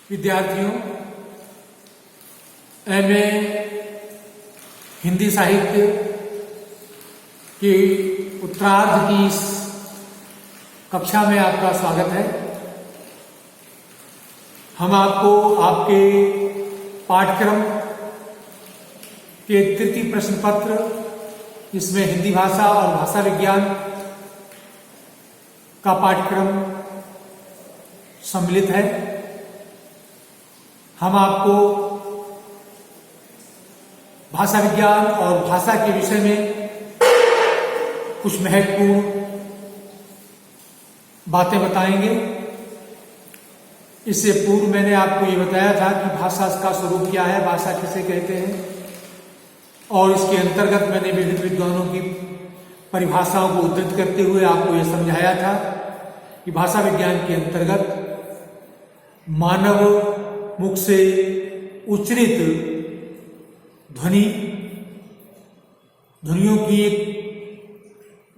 विद्यार्थियों, एमए हिंदी साहित्य की उत्तरार्ध की इस कक्षा में आपका स्वागत है। हम आपको आपके पाठ्यक्रम के तृतीय प्रश्न पत्र, इसमें हिंदी भाषा और भाषा विज्ञान का पाठ्यक्रम सम्मिलित है। हम आपको भाषा विज्ञान और भाषा के विषय में कुछ महत्वपूर्ण बातें बताएंगे। इससे पूर्व मैंने आपको ये बताया था कि भाषा का स्वरूप क्या है, भाषा किसे कहते हैं, और इसके अंतर्गत मैंने विभिन्न विद्वानों की परिभाषाओं को उद्धृत करते हुए आपको यह समझाया था कि भाषा विज्ञान के अंतर्गत मानव मुख से उच्चरित ध्वनियों की एक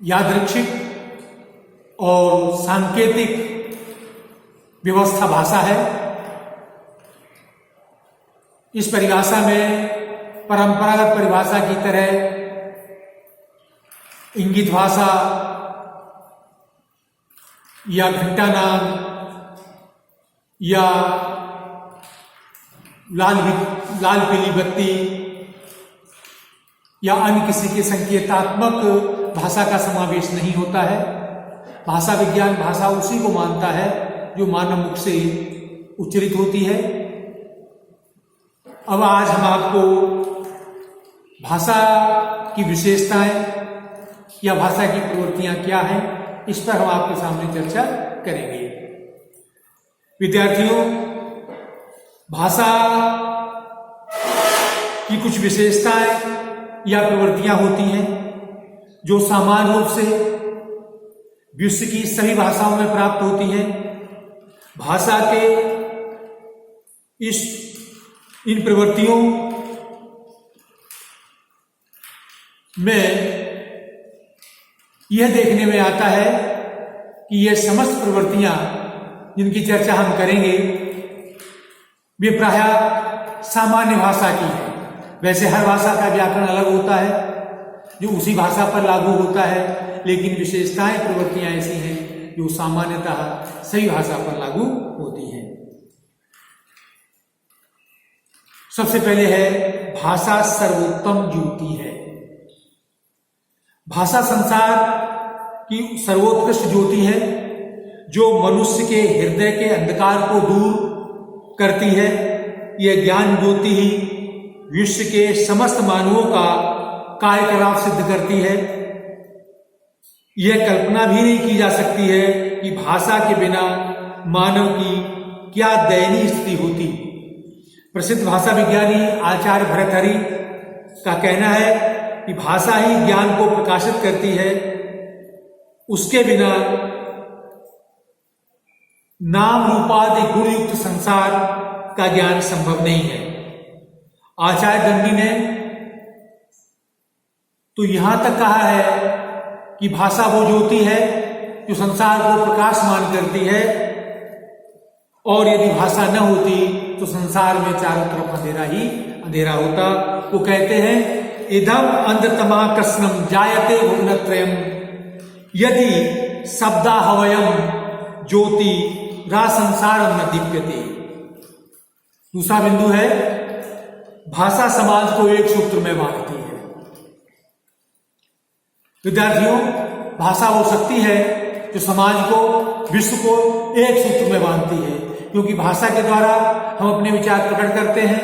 यादृच्छिक और सांकेतिक व्यवस्था भाषा है। इस परिभाषा में परंपरागत परिभाषा की तरह इंगित भाषा या घंटानाद या लाल पीली बत्ती या अन्य किसी के संकेतात्मक भाषा का समावेश नहीं होता है। भाषा विज्ञान भाषा उसी को मानता है जो मानव मुख से उच्चरित होती है। अब आज हम आपको भाषा की विशेषताएं या भाषा की प्रवृत्तियां क्या हैं, इस पर हम आपके सामने चर्चा करेंगे। विद्यार्थियों, भाषा की कुछ विशेषताएं या प्रवृत्तियां होती हैं जो सामान्य रूप से विश्व की सभी भाषाओं में प्राप्त होती हैं। भाषा के इन प्रवृत्तियों में यह देखने में आता है कि ये समस्त प्रवृत्तियां जिनकी चर्चा हम करेंगे वे प्रायः सामान्य भाषा की है। वैसे हर भाषा का व्याकरण अलग होता है जो उसी भाषा पर लागू होता है, लेकिन विशेषताएं प्रवृत्तियां ऐसी हैं जो सामान्यतः सही भाषा पर लागू होती हैं। सबसे पहले है भाषा सर्वोत्तम ज्योति है। भाषा संसार की सर्वोत्कृष्ट ज्योति है जो मनुष्य के हृदय के अंधकार को दूर करती है। यह ज्ञान ज्योति ही विश्व के समस्त मानवों का कार्यकलाप सिद्ध करती है। यह कल्पना भी नहीं की जा सकती है कि भाषा के बिना मानव की क्या दयनीय स्थिति होती। प्रसिद्ध भाषा विज्ञानी आचार्य भर्तृहरि का कहना है कि भाषा ही ज्ञान को प्रकाशित करती है। उसके बिना नाम रूपादि गुण युक्त संसार का ज्ञान संभव नहीं है। आचार्य दंडी ने तो यहां तक कहा है कि भाषा वो ज्योति है जो संसार को प्रकाशमान करती है, और यदि भाषा न होती तो संसार में चारों तरफ अंधेरा ही अंधेरा होता। वो कहते हैं इदम अंधतमा कृष्णम जायते भुवनत्रयम् यदि शब्दाहवयम ज्योति रा संसारम न दीप्यते। दूसरा बिंदु है भाषा समाज को एक सूत्र में बांधती है। विद्यार्थियों, भाषा वो शक्ति है जो समाज को, विश्व को एक सूत्र में बांधती है, क्योंकि भाषा के द्वारा हम अपने विचार प्रकट करते हैं,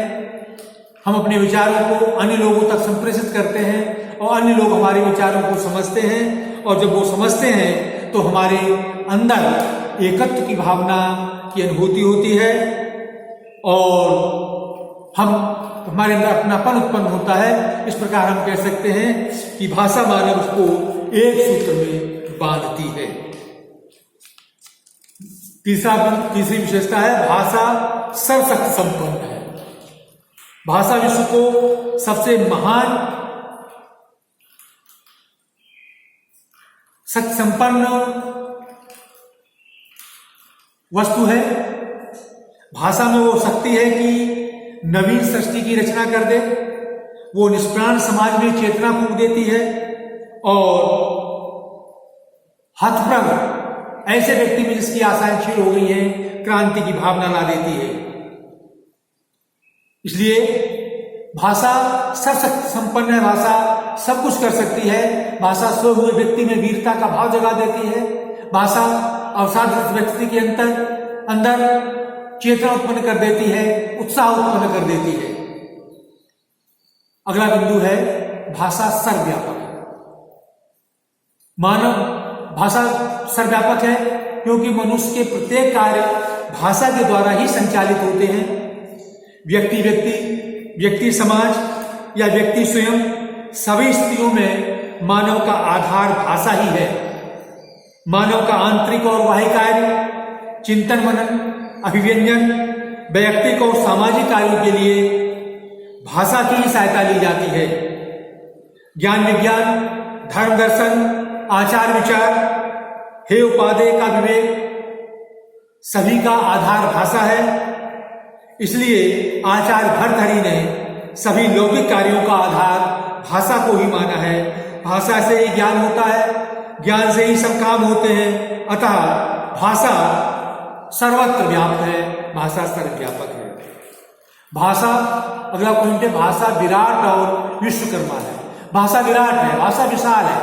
हम अपने विचारों को अन्य लोगों तक संप्रेषित करते हैं और अन्य लोग हमारे विचारों को समझते हैं, और जब वो समझते हैं तो हमारे अंदर एकत्व की भावना की अनुभूति होती है और हमारे अंदर अपनापन उत्पन्न होता है। इस प्रकार हम कह सकते हैं कि भाषा मानव को एक सूत्र में बांधती है। तीसरी विशेषता है भाषा सर्वशक्ति संपन्न है। भाषा विश्व को सबसे महान शक्ति संपन्न वस्तु है। भाषा में वो शक्ति है कि नवीन सृष्टि की रचना कर दे, वो निष्प्राण समाज में चेतना फूंक देती है और हतप्रभ ऐसे व्यक्ति में जिसकी आशाएं क्षीण हो गई हैं, क्रांति की भावना ला देती है। इसलिए भाषा सर्वशक्ति संपन्न है, भाषा सब कुछ कर सकती है। भाषा सोए हुए व्यक्ति में वीरता का भाव जगा देती है। भाषा अवसादग्रस्त व्यक्ति के अंदर चेतना उत्पन्न कर देती है, उत्साह उत्पन्न कर देती है। अगला बिंदु है भाषा सर्वव्यापक है। मानव भाषा सर्वव्यापक है क्योंकि मनुष्य के प्रत्येक कार्य भाषा के द्वारा ही संचालित होते हैं। व्यक्ति समाज या व्यक्ति स्वयं, सभी स्थितियों में मानव का आधार भाषा ही है। मानव का आंतरिक और बाह्य कार्य, चिंतन मनन, अभिव्यंजन, वैयक्तिक और सामाजिक कार्यों के लिए भाषा की ही सहायता ली जाती है। ज्ञान विज्ञान, धर्म दर्शन, आचार विचार, हे उपादेय का विवेक, सभी का आधार भाषा है। इसलिए आचार्य भर्तृहरि ने सभी लौकिक कार्यों का आधार भाषा को ही माना है। भाषा से ही ज्ञान होता है, ज्ञान से ही सब काम होते हैं। अतः भाषा सर्वत्र व्याप्त है, भाषा सर्वव्यापक है। भाषा, अगला पॉइंट है भाषा विराट और विश्वकर्मा है। भाषा विराट है, भाषा विशाल है,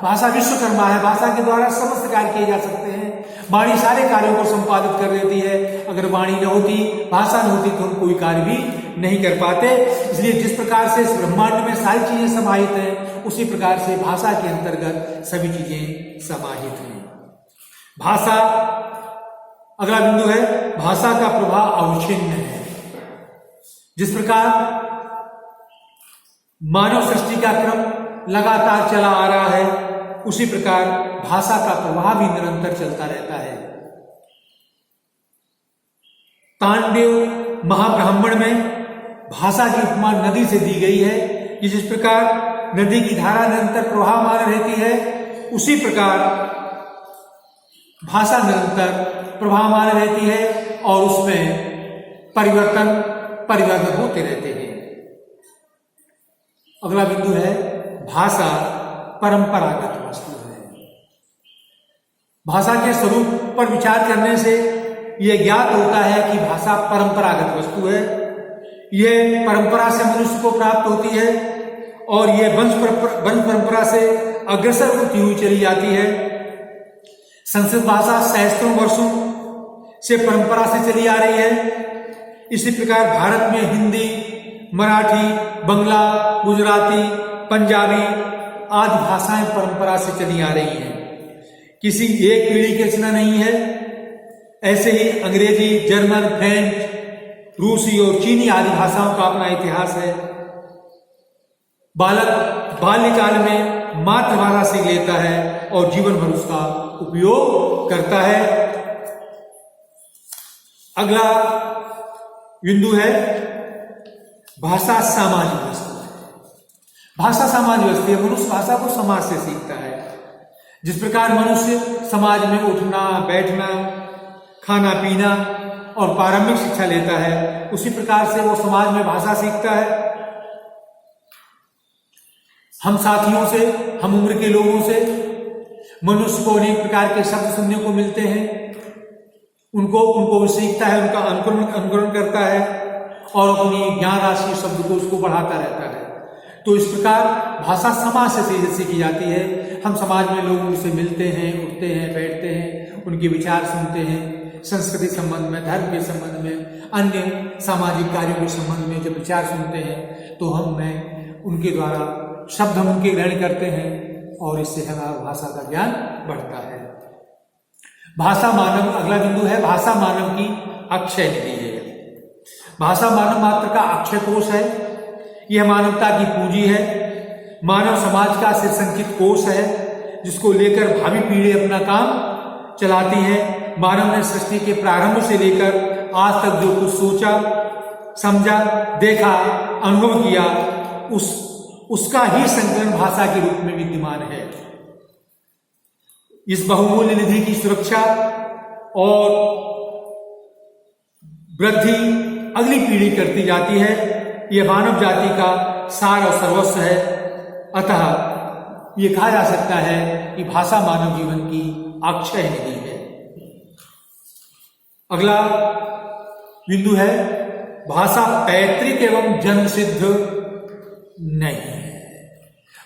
भाषा विश्वकर्मा है। भाषा के द्वारा समस्त कार्य किए जा सकते हैं। वाणी सारे कार्यों को संपादित कर देती है। अगर वाणी न होती, भाषा न होती तो हम कोई कार्य भी नहीं कर पाते। इसलिए जिस प्रकार से इस ब्रह्मांड में सारी चीजें समाहित हैं, उसी प्रकार से भाषा के अंतर्गत सभी चीजें समाहित हैं। भाषा, अगला बिंदु है भाषा का प्रभाव अविच्छिन्न है। जिस प्रकार मानव सृष्टि का क्रम लगातार चला आ रहा है, उसी प्रकार भाषा का प्रभाव भी निरंतर चलता रहता है। तांडव महाब्राह्मण में भाषा की उपमा नदी से दी गई है कि जिस प्रकार नदी की धारा निरंतर प्रवाहमान रहती है, उसी प्रकार भाषा निरंतर प्रवाहमान रहती है और उसमें परिवर्तन होते रहते हैं। अगला बिंदु है भाषा परंपरागत वस्तु है। भाषा के स्वरूप पर विचार करने से यह ज्ञात होता है कि भाषा परंपरागत वस्तु है। यह परंपरा से मनुष्य को प्राप्त होती है और यह वंश परंपरा से अग्रसर होती हुई चली जाती है। संस्कृत भाषा सहस्त्रों वर्षों से परंपरा से चली आ रही है। इसी प्रकार भारत में हिंदी, मराठी, बंगला, गुजराती, पंजाबी आदि भाषाएं परंपरा से चली आ रही हैं। किसी एक पीढ़ी की रचना नहीं है। ऐसे ही अंग्रेजी, जर्मन, फ्रेंच, रूसी और चीनी आदि भाषाओं का अपना इतिहास है। बालक बाल्यकाल में मातृभाषा सीख लेता है और जीवन भर उसका उपयोग करता है। अगला बिंदु है भाषा सामाजिक वस्तु है। भाषा सामाजिक वस्तु है। मनुष्य भाषा को समाज से सीखता है। जिस प्रकार मनुष्य समाज में उठना, बैठना, खाना पीना और प्रारंभिक शिक्षा लेता है, उसी प्रकार से वो समाज में भाषा सीखता है। हम साथियों से, हम उम्र के लोगों से मनुष्य को अनेक प्रकार के शब्द सुनने को मिलते हैं। उनको सीखता है, उनका अनुकरण करता है और अपनी ज्ञान राशि शब्द को उसको बढ़ाता रहता है। तो इस प्रकार भाषा समाज से सीखी जाती है। हम समाज में लोगों से मिलते हैं, उठते हैं, बैठते हैं, उनके विचार सुनते हैं। संस्कृति संबंध में, धर्म के संबंध में, अन्य सामाजिक कार्यों के संबंध में जब विचार सुनते हैं तो उनके द्वारा शब्द हम उनके ग्रहण करते हैं और इससे हमारा भाषा का ज्ञान बढ़ता है। भाषा मानव, अगला बिंदु है भाषा मानव की अक्षय निधि है। भाषा मानव मात्र का अक्षय कोष है। यह मानवता की पूंजी है। मानव समाज का सिरसंचित कोष है जिसको लेकर भावी पीढ़ी अपना काम चलाती है। मानव ने सृष्टि के प्रारंभ से लेकर आज तक जो कुछ सोचा, समझा, देखा, अनुभव किया, उसका ही संकलन भाषा के रूप में विद्यमान है। इस बहुमूल्य निधि की सुरक्षा और वृद्धि अगली पीढ़ी करती जाती है। यह मानव जाति का सार और सर्वस्व है। अतः ये कहा जा सकता है कि भाषा मानव जीवन की अक्षय निधि है। अगला बिंदु है भाषा पैतृक एवं जन्म सिद्ध नहीं है।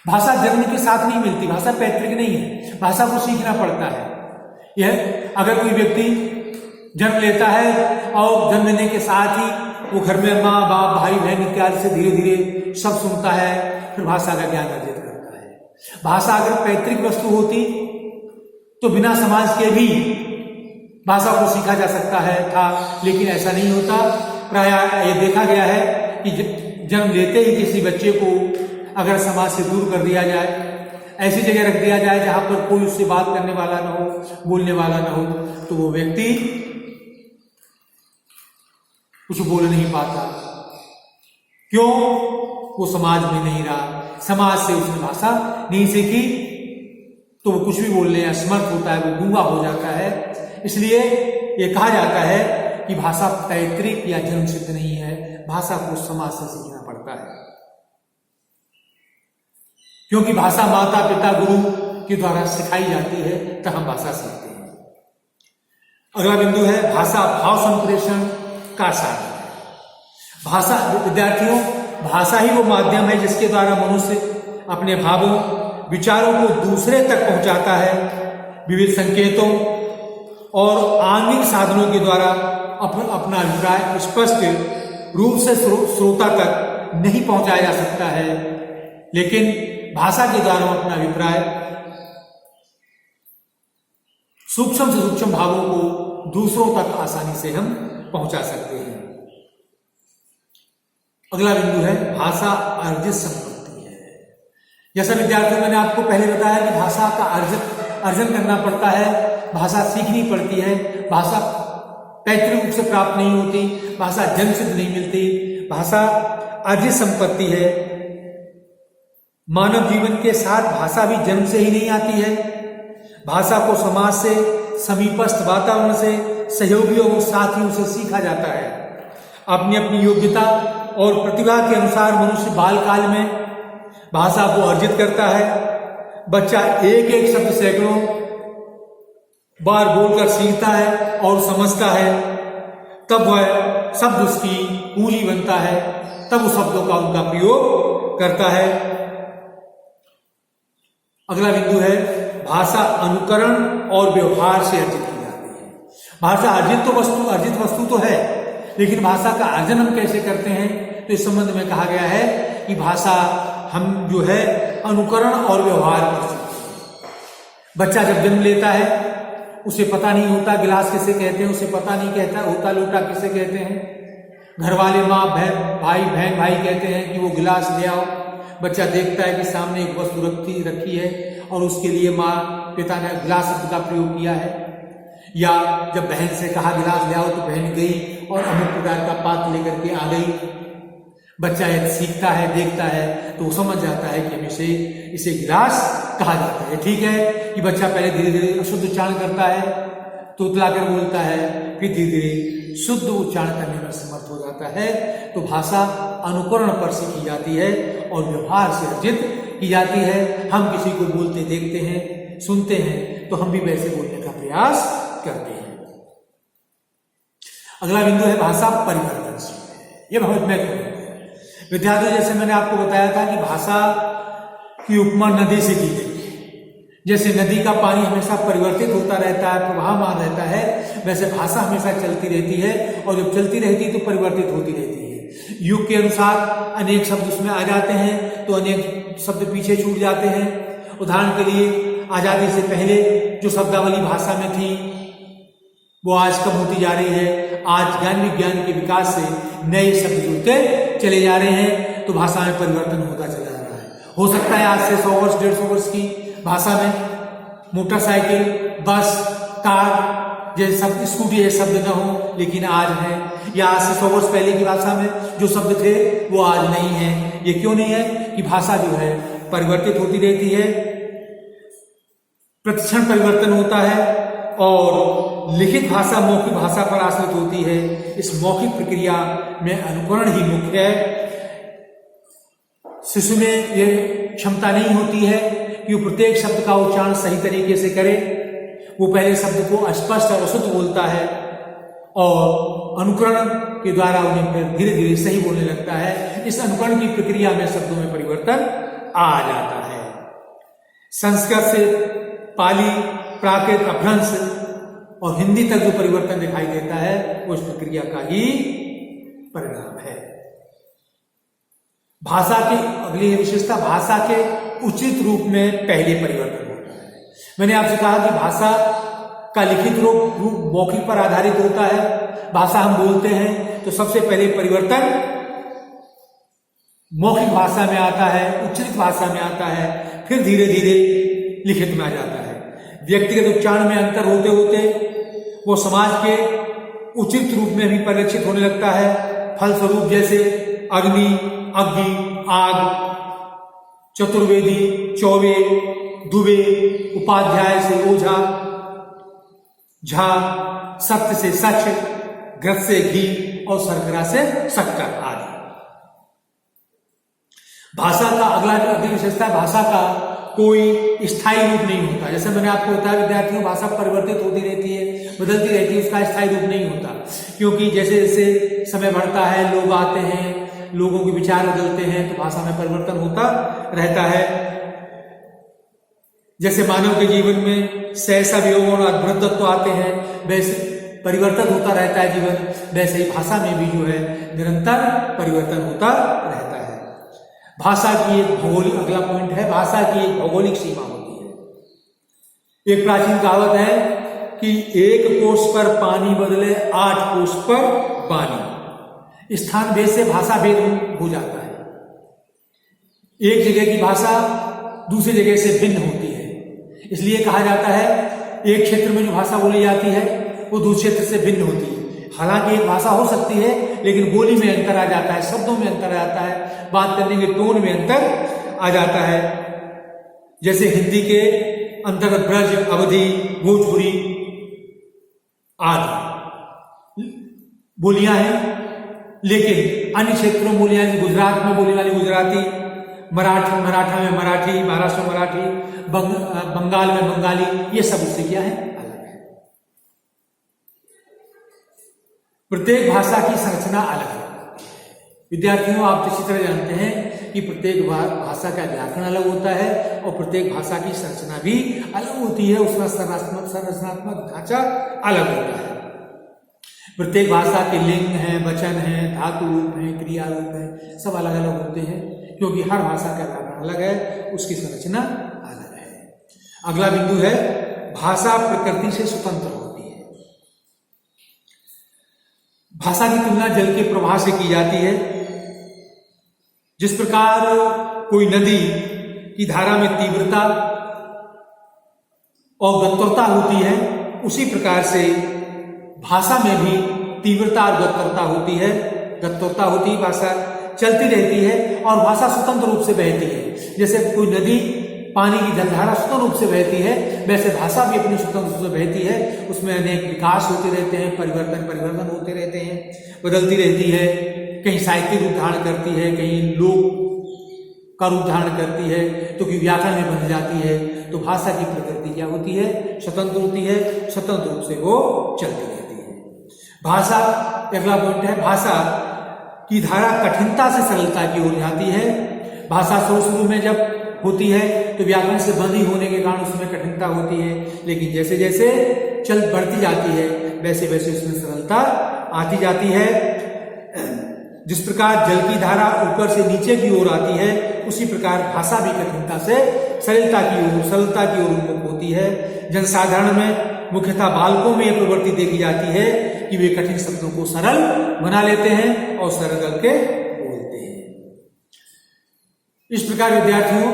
भाषा जन्म के साथ नहीं मिलती, भाषा पैतृक नहीं है, भाषा को सीखना पड़ता है। यह अगर कोई व्यक्ति जन्म लेता है और जन्म लेने के साथ ही वो घर में माँ बाप भाई बहन इत्यादि से धीरे धीरे सब सुनता है, फिर भाषा का ज्ञान अर्जित करता है। भाषा अगर पैतृक वस्तु होती तो बिना समाज के भी भाषा को सीखा जा सकता है था, लेकिन ऐसा नहीं होता। प्रायः ये देखा गया है कि जन्म लेते ही किसी बच्चे को अगर समाज से दूर कर दिया जाए, ऐसी जगह रख दिया जाए जहां पर कोई उससे बात करने वाला ना हो, बोलने वाला ना हो, तो वो व्यक्ति कुछ बोल नहीं पाता। क्यों? वो समाज में नहीं रहा, समाज से उसने भाषा नहीं सीखी, तो वो कुछ भी बोलने असमर्थ होता है, वो गूंगा हो जाता है। इसलिए ये कहा जाता है कि भाषा पैतृक या जन्म सिद्ध नहीं है, भाषा को समाज से सीखना पड़ता है। क्योंकि भाषा माता पिता गुरु के द्वारा सिखाई जाती है, तो हम भाषा सीखते हैं। अगला बिंदु है भाषा भाव संप्रेषण का साधन। भाषा, विद्यार्थियों, भाषा ही वो माध्यम है जिसके द्वारा मनुष्य अपने भावों विचारों को दूसरे तक पहुंचाता है। विविध संकेतों और आंगिक साधनों के द्वारा अपना अभिप्राय स्पष्ट रूप से श्रोता तक नहीं पहुंचाया जा सकता है, लेकिन भाषा के द्वारा अपना अभिप्राय सूक्ष्म से सूक्ष्म भावों को दूसरों तक आसानी से हम पहुंचा सकते हैं। अगला बिंदु है भाषा अर्जित संपत्ति है। जैसा विद्यार्थियों मैंने आपको पहले बताया कि भाषा का अर्जन करना पड़ता है, भाषा सीखनी पड़ती है, भाषा पैतृक रूप से प्राप्त नहीं होती, भाषा जन्म सिद्ध नहीं मिलती, भाषा अर्जित संपत्ति है। मानव जीवन के साथ भाषा भी जन्म से ही नहीं आती है। भाषा को समाज से, समीपस्थ वातावरण से, सहयोगियों और साथियों से सीखा जाता है। अपनी अपनी योग्यता और प्रतिभा के अनुसार मनुष्य बाल काल में भाषा को अर्जित करता है। बच्चा एक एक शब्द सैकड़ों बार बोलकर सीखता है और समझता है, तब वह शब्द उसकी पूंजी बनता है, तब उस शब्दों का उनका प्रयोग करता है। अगला बिंदु है भाषा अनुकरण और व्यवहार से अर्जित की जाती है। भाषा अर्जित वस्तु तो है, लेकिन भाषा का अर्जन हम कैसे करते हैं, तो इस संबंध में कहा गया है कि भाषा हम जो है अनुकरण और व्यवहार कर सकते हैं। बच्चा जब जन्म लेता है उसे पता नहीं होता गिलास किसे कहते हैं, उसे पता नहीं कहता होता लोटा किसे कहते हैं। घर वाले माँ भाई बहन भाई कहते हैं कि वो गिलास ले आओ। बच्चा देखता है कि सामने एक वस्तु रखी है और उसके लिए माँ पिता ने गिलास शब्द का प्रयोग किया है। या जब बहन से कहा गिलास ले आओ तो बहन गई और अमुक प्रकार का पात्र लेकर के आ गई। बच्चा यदि सीखता है, देखता है, तो वो समझ जाता है कि इसे गिलास कहा जाता है। ठीक है कि बच्चा पहले धीरे धीरे अशुद्ध उच्चारण करता है, तोतलाकर बोलता है, फिर धीरे धीरे शुद्ध उच्चारण करने में समर्थ हो जाता है। तो भाषा अनुकरण पर सीखी जाती है और व्यवहार से अर्जित की जाती है। हम किसी को बोलते देखते हैं, सुनते हैं, तो हम भी वैसे बोलने का प्रयास करते हैं। अगला बिंदु है भाषा परिवर्तनशील है। यह बहुत महत्वपूर्ण है। विद्यार्थियों, जैसे मैंने आपको बताया था कि भाषा की उपमा नदी से की गई है। जैसे नदी का पानी हमेशा परिवर्तित होता रहता है, प्रवाहमान रहता है, वैसे भाषा हमेशा चलती रहती है और जब चलती रहती है तो परिवर्तित होती रहती है। युग के अनुसार अनेक शब्द उसमें आ जाते हैं तो अनेक शब्द पीछे छूट जाते हैं। उदाहरण के लिए आजादी से पहले जो शब्दावली भाषा में थी वो आज कम होती जा रही है। आज ज्ञान विज्ञान के विकास से नए शब्द जुड़ते चले जा रहे हैं, तो भाषा में परिवर्तन होता चला जा रहा है। हो सकता है आज से 100 वर्ष 150 वर्ष की भाषा में मोटरसाइकिल, बस, कार जैसे शब्द, स्कूटी ये शब्द न हो, लेकिन आज है। या आज से 100 वर्ष पहले की भाषा में जो शब्द थे वो आज नहीं है। ये क्यों नहीं है? कि भाषा जो है परिवर्तित होती रहती है, प्रतिक्षण परिवर्तन होता है। और लिखित भाषा मौखिक भाषा पर आश्रित होती है। इस मौखिक प्रक्रिया में अनुकरण ही मुख्य है। शिशु में यह क्षमता नहीं होती है कि वो प्रत्येक शब्द का उच्चारण सही तरीके से करे। वो पहले शब्द को अस्पष्ट और अशुद्ध बोलता है और अनुकरण के द्वारा उन्हें फिर धीरे धीरे सही बोलने लगता है। इस अनुकरण की प्रक्रिया में शब्दों में परिवर्तन आ जाता है। संस्कृत से पाली, प्राकृत, अपभ्रंश और हिंदी तक जो परिवर्तन दिखाई देता है वो इस प्रक्रिया का ही परिणाम है। भाषा की अगली विशेषता, भाषा के उचित रूप में पहले परिवर्तन होता है। मैंने आपसे कहा कि भाषा का लिखित रूप मौखिक पर आधारित होता है। भाषा हम बोलते हैं तो सबसे पहले परिवर्तन मौखिक भाषा में आता है, उच्चरित भाषा में आता है, फिर धीरे धीरे लिखित में आ जाता है। व्यक्तिगत उच्चारण में अंतर होते होते वो समाज के उचित रूप में भी परिलक्षित होने लगता है। फलस्वरूप जैसे अग्नि, अग्नि, आग, चतुर्वेदी, चौबे, दुबे, उपाध्याय से ओझा, झा, सत्य से सच, घृत से घी और शर्करा से शक्कर आदि। भाषा का अगली विशेषता है, भाषा का कोई स्थायी रूप नहीं होता। जैसे मैंने आपको बताया विद्यार्थियों, भाषा परिवर्तित होती रहती है, बदलती रहती है, उसका स्थायी रूप नहीं होता। क्योंकि जैसे जैसे समय बढ़ता है, लोग आते हैं, लोगों के विचार बदलते हैं, तो भाषा में परिवर्तन होता रहता है। जैसे मानव के जीवन में सहसा वियोग और वृद्धत्व आते हैं, वैसे परिवर्तन होता रहता है जीवन, वैसे ही भाषा में भी जो है निरंतर परिवर्तन होता रहता है। भाषा की एक भौगोलिक, अगला पॉइंट है, भाषा की एक भौगोलिक सीमा होती है। एक प्राचीन कहावत है कि 1 कोस पर पानी बदले 8 कोस पर पानी। स्थान भेद से भाषा भेद हो जाता है। एक जगह की भाषा दूसरी जगह से भिन्न होती है। इसलिए कहा जाता है एक क्षेत्र में जो भाषा बोली जाती है वो दूसरे क्षेत्र से भिन्न होती है। हालांकि एक भाषा हो सकती है लेकिन बोली में अंतर आ जाता है, शब्दों में अंतर आ जाता है, बात करने के टोन में अंतर आ जाता है। जैसे हिंदी के अंतर्गत ब्रज, अवधी, भोजपुरी आदि बोलियां हैं, लेकिन अन्य क्षेत्रों में बोलियां, गुजरात में बोलने वाली गुजराती, मराठा में मराठी, महाराष्ट्र में मराठी, बंगाल में बंगाली, ये सब उससे क्या है, अलग है। प्रत्येक भाषा की संरचना अलग है। विद्यार्थियों, आप इसी तरह जानते हैं कि प्रत्येक भाषा का व्याकरण अलग होता है और प्रत्येक भाषा की संरचना भी अलग होती है, उसका संरचनात्मक ढांचा अलग होता है। प्रत्येक भाषा के लिंग हैं, वचन हैं, धातु रूप हैं, क्रिया रूप हैं, सब अलग अलग होते हैं, क्योंकि हर भाषा का व्याकरण अलग है, उसकी संरचना अलग है। अगला बिंदु है, भाषा प्रकृति से स्वतंत्र होती है। भाषा की तुलना जल के प्रवाह से की जाती है। जिस प्रकार कोई नदी की धारा में तीव्रता और गत्वरता होती है, उसी प्रकार से भाषा में भी तीव्रता और गत्वरता होती है। गत्वरता होती है, भाषा चलती रहती है और भाषा स्वतंत्र रूप से बहती है। जैसे कोई नदी पानी की जलधारा स्वतंत्र रूप से बहती है, वैसे भाषा भी अपनी स्वतंत्र रूप से बहती है। उसमें अनेक विकास होते रहते हैं, परिवर्तन होते रहते हैं, बदलती रहती है। कहीं साहित्यिक रूप धारण करती है, कहीं लोक का रूप धारण करती है, तो कि व्याकरण में बन जाती है। तो भाषा की प्रकृति क्या होती है, स्वतंत्र होती है, स्वतंत्र रूप से वो चलती रहती है। भाषा, अगला पॉइंट है, भाषा की धारा कठिनता से सरलता की ओर जाती है। भाषा शुरू में जब होती है तो व्याकरण से बंधी होने के कारण उसमें कठिनता होती है, लेकिन जैसे जैसे चल बढ़ती जाती है वैसे वैसे उसमें सरलता आती जाती है। जिस प्रकार जल की धारा ऊपर से नीचे की ओर आती है, उसी प्रकार भाषा भी कठिनता से सरलता की ओर उन्मुख होती है। जनसाधारण में मुख्यतः बालकों में यह प्रवृत्ति देखी जाती है कि वे कठिन शब्दों को सरल बना लेते हैं और सरल करके बोलते हैं। इस प्रकार विद्यार्थियों,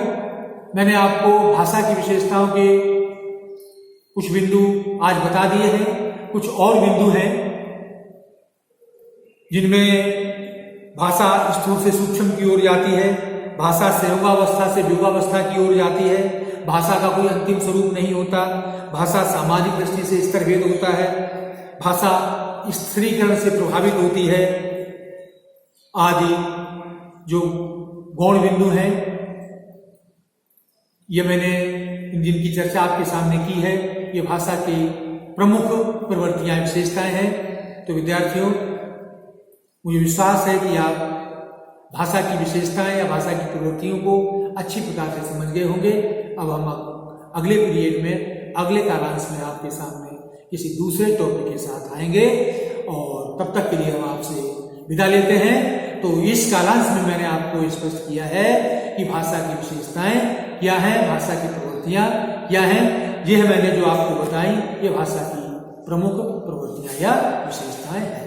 मैंने आपको भाषा की विशेषताओं के कुछ बिंदु आज बता दिए हैं। कुछ और बिंदु हैं जिनमें भाषा स्थूल से सूक्ष्म की ओर जाती है, भाषा संयोगावस्था से व्यूहावस्था की ओर जाती है, भाषा का कोई अंतिम स्वरूप नहीं होता। भाषा सामाजिक दृष्टि से स्तरभेद होता है। भाषा स्त्रीकरण से प्रभावित होती है आदि जो गौण बिंदु हैं, ये मैंने जिनकी चर्चा आपके सामने की है, ये भाषा की प्रमुख प्रवृत्तियां विशेषताएं हैं। तो विद्यार्थियों, मुझे विश्वास है कि आप भाषा की विशेषताएं या भाषा की प्रवृत्तियों को अच्छी प्रकार से समझ गए होंगे। अब हम अगले पीरियड में, अगले कालांश में आपके सामने किसी दूसरे टॉपिक के साथ आएंगे और तब तक के लिए हम आपसे विदा लेते हैं। तो इस कालांश में मैंने आपको स्पष्ट किया है कि भाषा की विशेषताएं क्या हैं, भाषा की प्रवृत्तियां क्या हैं। यह मैंने जो आपको बताई, ये भाषा की प्रमुख प्रवृत्तियां या विशेषताएं हैं।